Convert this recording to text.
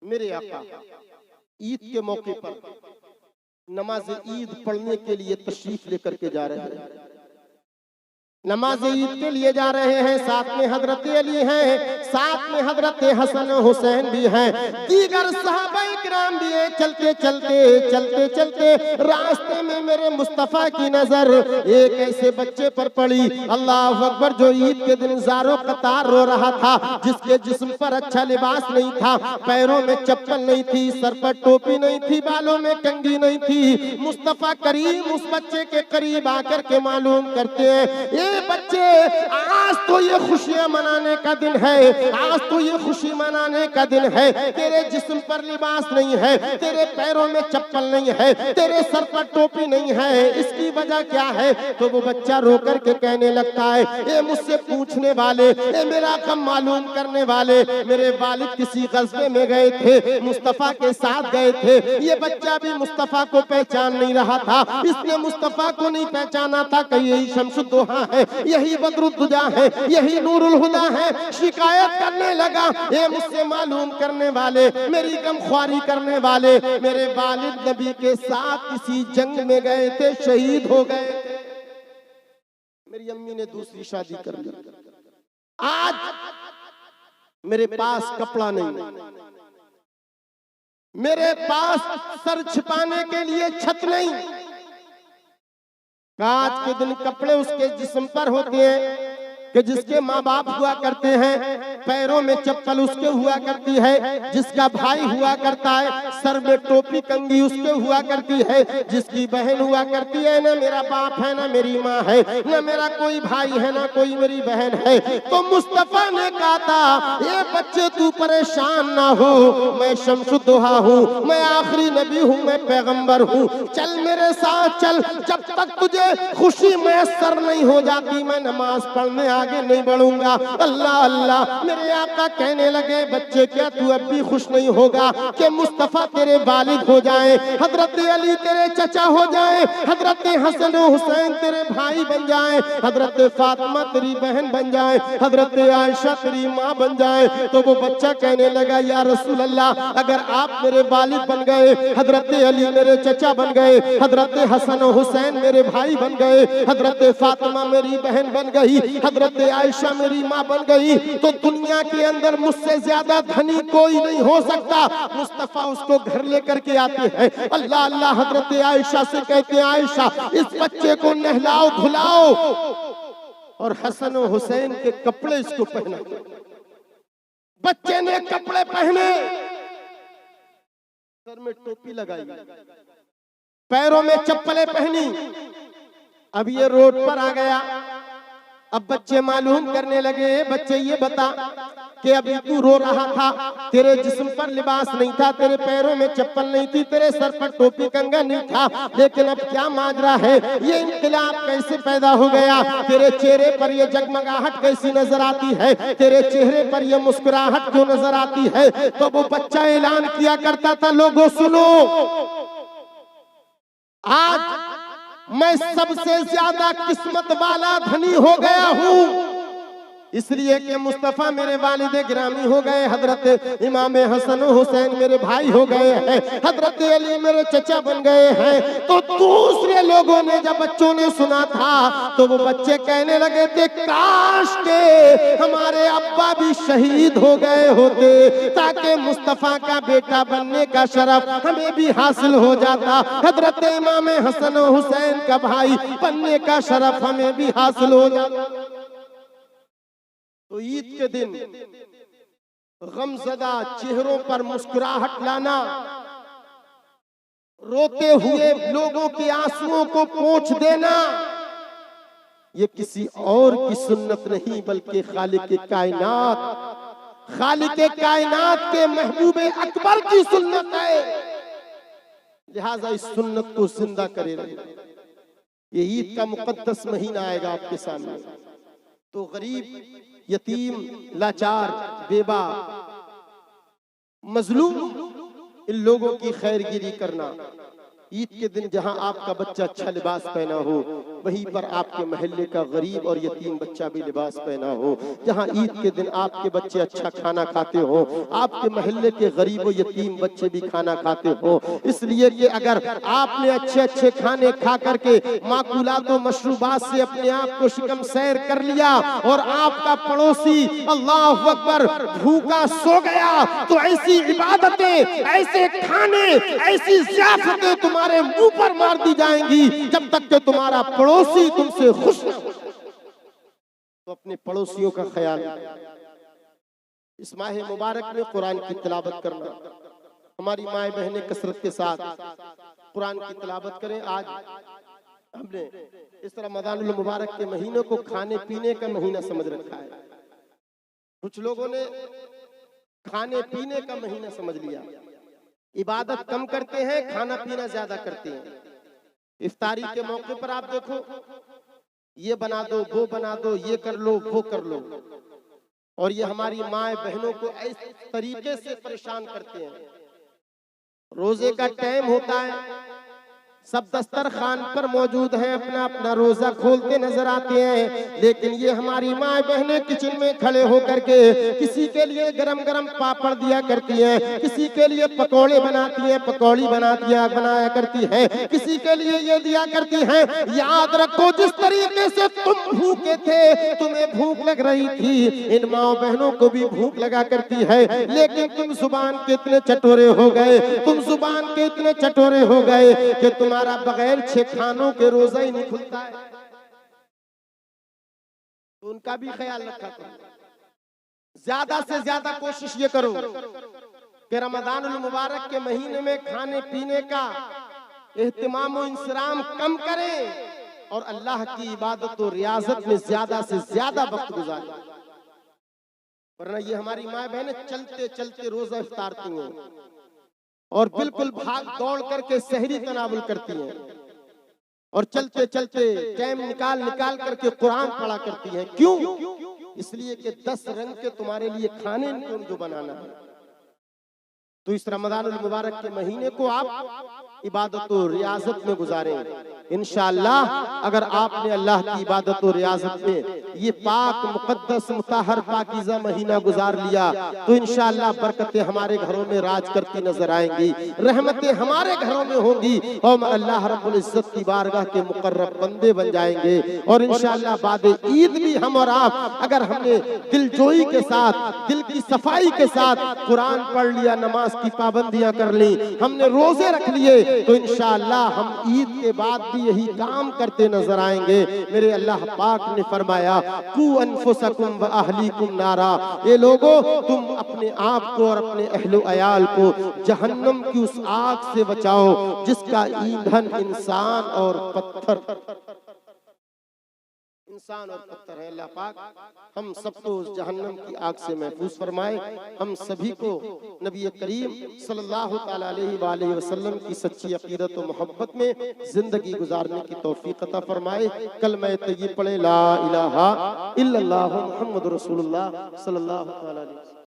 मेरे आका ईद के मौके पर नमाज ईद पढ़ने के लिए तशरीफ लेकर के जा रहे हैं। नमाज ईद के लिए जा रहे हैं। साथ में हजरत अली हैं, साथ में हजरत हसन हुसैन भी हैं, दीगर सहाबाए किराम भी हैं। चलते चलते चलते चलते रास्ते में मेरे मुस्तफा की नजर एक ऐसे बच्चे पर पड़ी, अल्लाह अकबर, जो ईद के दिन ज़ारो कतार रो रहा था, जिसके जिस्म पर अच्छा लिबास नहीं था, पैरों में चप्पल नहीं थी, सर पर टोपी नहीं थी, बालों में कंघी नहीं थी। मुस्तफा करीम उस बच्चे के करीब आकर के मालूम करते हैं, बच्चे, आज तो ये खुशियां मनाने का दिन है, आज तो ये खुशी मनाने का दिन है। तेरे जिस्म पर लिबास नहीं है, तेरे पैरों में चप्पल नहीं है, तेरे सर पर टोपी नहीं है, इसकी वजह क्या है? तो वो बच्चा रो कर के कहने लगता है, ए मुझसे पूछने वाले, ए मेरा कम मालूम करने वाले, मेरे वालिद किसी ग़ज़वे में गए थे, मुस्तफा के साथ गए थे। ये बच्चा भी मुस्तफा को पहचान नहीं रहा था, इसने मुस्तफा को नहीं पहचाना था कि यही शम्सुद्दोहा है, यही बदरुद्दुजा है, यही नूरुल हुदा है। शिकायत करने लगा, ये मुझसे मालूम करने वाले, मेरी गमख्वारी करने वाले, मेरे वालिद नबी के साथ किसी जंग में गए थे, शहीद हो गए थे। मेरी अम्मी ने दूसरी शादी कर ली। आज मेरे पास कपड़ा नहीं, मेरे पास सर छिपाने के लिए छत नहीं। आज के दिन कपड़े उसके जिस्म पर होते हैं कि जिसके माँ बाप हुआ करते हैं, पैरों में चप्पल उसके हुआ करती है, जिसका भाई हुआ करता है, सर में टोपी कंघी उसके हुआ करती है, जिसकी बहन हुआ करती है, ना मेरा बाप है, ना मेरी माँ है, ना मेरा कोई भाई है, ना कोई मेरी बहन है। तो मुस्तफा ने कहा था, ये बच्चे तू परेशान ना हो, मैं शम्सुद्दोहा हूँ, मैं आखिरी नबी हूँ, मैं पैगंबर हूँ, चल मेरे साथ चल। जब तक तुझे खुशी मैसर नहीं हो जाती, मैं नमाज पढ़ने आगे नहीं बढ़ूंगा। अल्लाह अल्लाह। मेरे आका कहने लगे, बच्चे क्या तू अब भी खुश नहीं होगा कि मुस्तफा तेरे वालिद हो जाए, हजरत अली तेरे चचा हो जाए, हजरत हसन हुसैन तेरे भाई बन जाए, हजरत फातिमा तेरी बहन बन जाए, हजरत आयशा तेरी माँ बन जाए। तो वो बच्चा कहने लगा, या रसूल अल्लाह, अगर आप मेरे वालिद बन गए, हजरत अली मेरे चचा बन गए, हजरत हसन हुसैन मेरे भाई बन गए, हजरत फातिमा मेरी बहन बन गई, हजरत आयशा मेरी माँ बन गई, तो दुनिया के अंदर मुझसे ज्यादा धनी कोई नहीं हो सकता। मुस्तफा उसको घर लेकर के आते हैं। अल्लाह अल्लाह। हजरत आयशा से कहते हैं, आयशा इस बच्चे को नहलाओ धुलाओ और हसन और हुसैन के कपड़े इसको पहना। बच्चे ने कपड़े पहने, सर में टोपी लगाई, पैरों में चप्पलें पहनी। अब ये रोड पर आ गया। अब बच्चे मालूम करने लगे, बच्चे ये बता कि अभी तू रो रहा था, तेरे जिस्म पर लिबास नहीं था, तेरे पैरों में चप्पल नहीं थी, तेरे सर पर टोपी कंघा नहीं था, लेकिन अब क्या माजरा है? ये इनकलाब कैसे पैदा हो गया? तेरे चेहरे पर ये जगमगाहट कैसी नजर आती है? तेरे चेहरे पर ये मुस्कुराहट क्यों नजर आती है? तो वो बच्चा ऐलान किया करता था, लोगों सुनो, आज मैं सबसे ज्यादा किस्मत वाला धनी हो गया हूँ, इसलिए कि मुस्तफा मेरे वालिद गिरामी हो गए, हजरत इमाम हसन हुसैन मेरे भाई हो गए हैं, हजरत अली मेरे चचा बन गए हैं। तो दूसरे लोगों ने, जब बच्चों ने सुना था, तो वो बच्चे कहने लगे थे, काश के हमारे अब्बा भी शहीद हो गए होते, ताकि मुस्तफा का बेटा बनने का शरफ हमें भी हासिल हो जाता, हजरत इमाम हसन हुसैन का भाई बनने का शरफ हमें भी हासिल हो जाता। तो ईद के दिन गमज़दा चेहरों पर मुस्कुराहट लाना, रोते हुए लोगों के आंसुओं को पोंछ देना, ये किसी और की सुन्नत नहीं बल्कि खालिक कायनात, खालिक कायनात के महबूब अकबर की सुन्नत है। लिहाजा इस सुन्नत को जिंदा करे रहे। ये ईद का मुकद्दस महीना आएगा आपके सामने, तो गरीब, यतीम, लाचार, बेवा, मजलूम, इन लोगों की खैरगिरी करना, ईद के दिन जहां आपका बच्चा अच्छा लिबास पहना हो, वहीं पर आपके महल्ले का गरीब और यतीम बच्चा भी लिबास पहना हो। जहां ईद के दिन आपके बच्चे अच्छा खाना खाते हो, आपके महल्ले के गरीब और यतीम बच्चे भी खाना खाते हो। इसलिए कि अगर आपने अच्छे अच्छे खाने खा करके माकुलात और मशरूबात से अपने आप को शिकम सैर कर लिया और आपका पड़ोसी अल्लाह अकबर भूखा सो गया, तो ऐसी इबादतें, ऐसे खाने, ऐसी ज़ियाफ़तें तुम्हारे मुंह पर मार दी जाएंगी जब तक कि तुम्हारा पड़ोसी तुमसे खुश न हो। तो अपने पड़ोसियों का ख्याल, इस माह मुबारक में कुरान की तिलावत करना। हमारी माए बहनें कसरत के साथ कुरान की तिलावत करें। आज हमने इस रमज़ानुल मुबारक के महीने को खाने पीने का महीना समझ रखा है। कुछ लोगों ने खाने पीने का महीना समझ लिया, इबादत कम करते हैं, खाना पीना ज्यादा करते हैं। इफ्तारी के मौके पर आप देखो, ये बना दो, वो बना दो, ये कर लो, वो कर लो, और ये हमारी माए बहनों को इस तरीके से परेशान करते हैं। रोजे का टाइम होता है, सब दस्तरखान पर मौजूद हैं, अपना अपना रोजा खोलते नजर आते हैं, लेकिन ये हमारी माँ बहनें किचन में खड़े होकर के किसी के लिए गरम गरम पापड़ दिया करती हैं, किसी के लिए पकौड़े बनाती हैं, पकौड़ी बनाया करती हैं, किसी के लिए ये दिया करती हैं। याद रखो, जिस तरीके से तुम भूखे थे, तुम्हें भूख लग रही थी, इन माँ बहनों को भी भूख लगा करती है, लेकिन तुम जुबान के इतने चटोरे हो गए, तुम जुबान के इतने चटोरे हो गए कि तुम्हारा बगैर 6 खानों के रोजा ही नहीं खुलता है। तो उनका भी ख्याल रखा करो। ज्यादा से ज्यादा कोशिश ये करो कि रमजानुल मुबारक के महीने में खाने पीने का एहतिमाम और इंसराम कम करें और अल्लाह की इबादत और रियाजत में ज्यादा से ज्यादा वक्त गुजारें। वरना ये हमारी माँ बहनें चलते चलते रोजा इफ्तारती हैं और बिल्कुल भाग दौड़ करके सहरी तनावुल करती हैं और चलते चलते टाइम निकाल करके कुरान पढ़ा करती हैं। क्यों? इसलिए कि 10 रंग के तुम्हारे लिए खाने जो बनाना है। तो इस रमजानुल मुबारक के महीने को आप इबादत और रियाजत में गुजारें। इंशाअल्लाह अगर आपने अल्लाह की इबादत और रियाजत में ये पाक मुकद्दस मुताहर पाकीज़ा महीना गुजार लिया, तो इंशाअल्लाह बरकतें हमारे घरों में राज करती नजर आएंगी, रहमतें हमारे घरों में होंगी और अल्लाह रब्बुल इज्जत की बारगाह के मुकर्रब बंदे बन जाएंगे। और इंशाअल्लाह बाद ईद भी हम और आप अगर हमने दिलजोई के साथ, दिल की सफाई के साथ कुरान पढ़ लिया, नमाज की पाबंदियां कर ली, हमने रोजे रख लिए, तो इंशाअल्लाह हम ईद के बाद भी यही काम करते नजर आएंगे। मेरे अल्लाह पाक ने फरमाया, कू अनफुसकुम व अहलीकुम नारा, ये लोगों तुम अपने आप को और अपने अहलो अयाल को जहन्नम की उस आग से बचाओ जिसका ईंधन इंसान और पत्थर है। अल्लाह पाक हम सबको उस जहन्नम की आग से महफूज फरमाए, हम सभी को नबी करीम सल्लल्लाहु तआला अलैहि वसल्लम की सच्ची अकीदत और मोहब्बत में जिंदगी गुजारने की तौफीक अता फरमाए। कलमा तय्यब पढ़े, ला इलाहा इल्लल्लाहु मुहम्मदुर रसूलुल्लाह सल्लल्लाहु तआला अलैहि